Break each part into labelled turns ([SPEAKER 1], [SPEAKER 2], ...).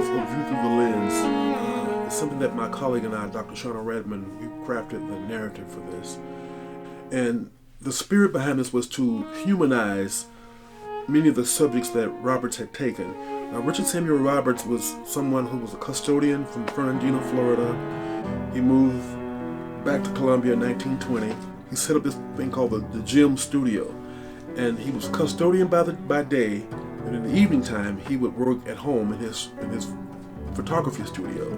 [SPEAKER 1] called View Through the Lens. It's something that my colleague and I, Dr. Shauna Redmond, we crafted the narrative for this. And the spirit behind this was to humanize many of the subjects that Roberts had taken. Now, Richard Samuel Roberts was someone who was a custodian from Fernandina, Florida. He moved back to Columbia in 1920. He set up this thing called the Gym Studio. And he was a custodian by day, and in the evening time, he would work at home in his photography studio.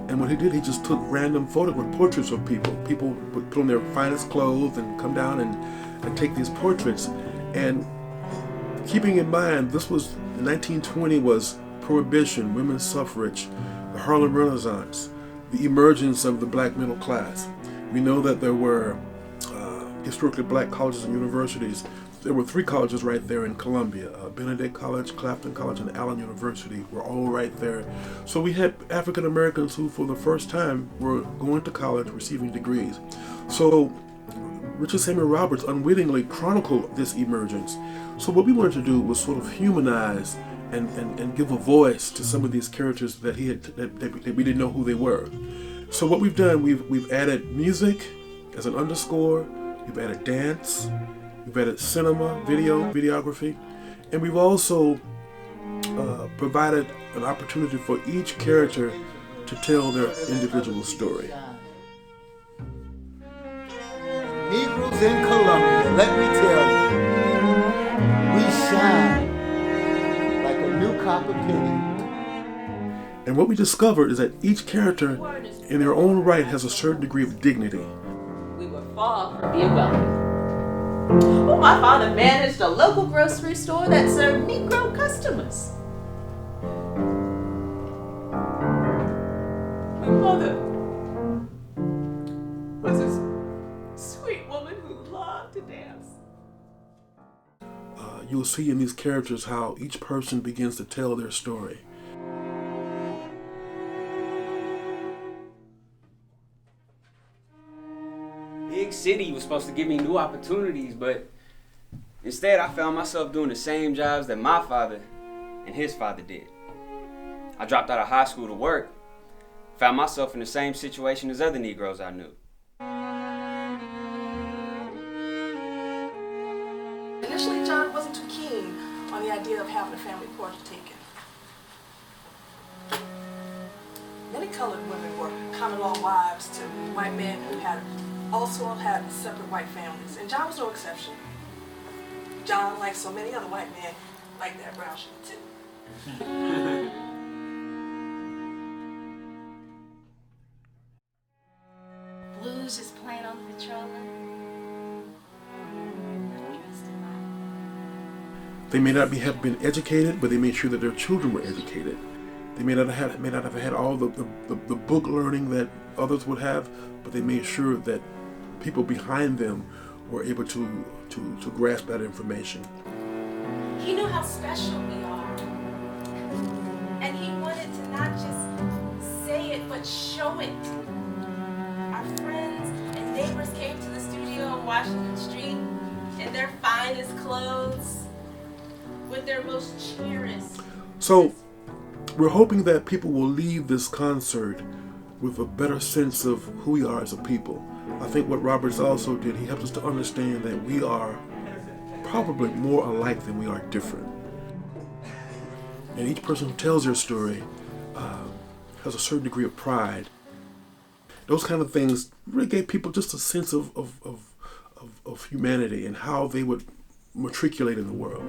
[SPEAKER 1] And what he did, he just took random portraits of people. People would put on their finest clothes and come down and take these portraits. And keeping in mind, this was 1920 was Prohibition, women's suffrage, the Harlem Renaissance, the emergence of the black middle class. We know that there were historically black colleges and universities. There were 3 colleges right there in Columbia. Benedict College, Clafton College, and Allen University were all right there. So we had African Americans who for the first time were going to college, receiving degrees. So Richard Samuel Roberts unwittingly chronicled this emergence. So what we wanted to do was sort of humanize and give a voice to some of these characters that that we didn't know who they were. So what we've done, we've added music as an underscore, we've added dance, we've added cinema, videography, and we've also provided an opportunity for each character to tell their individual story.
[SPEAKER 2] Negroes in Columbia, let me tell you, we shine like a new copper penny.
[SPEAKER 1] And what we discovered is that each character in their own right has a certain degree of dignity.
[SPEAKER 3] We were far from being wealthy. Well, my father managed a local grocery store that served Negro customers. My mother was a sweet woman who loved to dance.
[SPEAKER 1] You'll see in these characters how each person begins to tell their story.
[SPEAKER 4] Big city was supposed to give me new opportunities, but instead I found myself doing the same jobs that my father and his father did. I dropped out of high school to work, found myself in the same situation as other Negroes I knew.
[SPEAKER 5] Initially, John wasn't too keen on the idea of having a family portrait taken. Many colored women were common-law wives to white men who also had separate white families, and John was no exception. John, like so many other white men, liked that brown sugar too.
[SPEAKER 6] Blues just playing on the controller.
[SPEAKER 1] They may not have been educated, but they made sure that their children were educated. They may not have had all the book learning that others would have, but they made sure that people behind them were able to grasp that information.
[SPEAKER 6] He knew how special we are. And he wanted to not just say it, but show it. Our friends and neighbors came to the studio on Washington Street in their finest clothes, with their most cherished.
[SPEAKER 1] So we're hoping that people will leave this concert with a better sense of who we are as a people. I think what Roberts also did, he helped us to understand that we are probably more alike than we are different. And each person who tells their story has a certain degree of pride. Those kind of things really gave people just a sense of humanity and how they would matriculate in the world.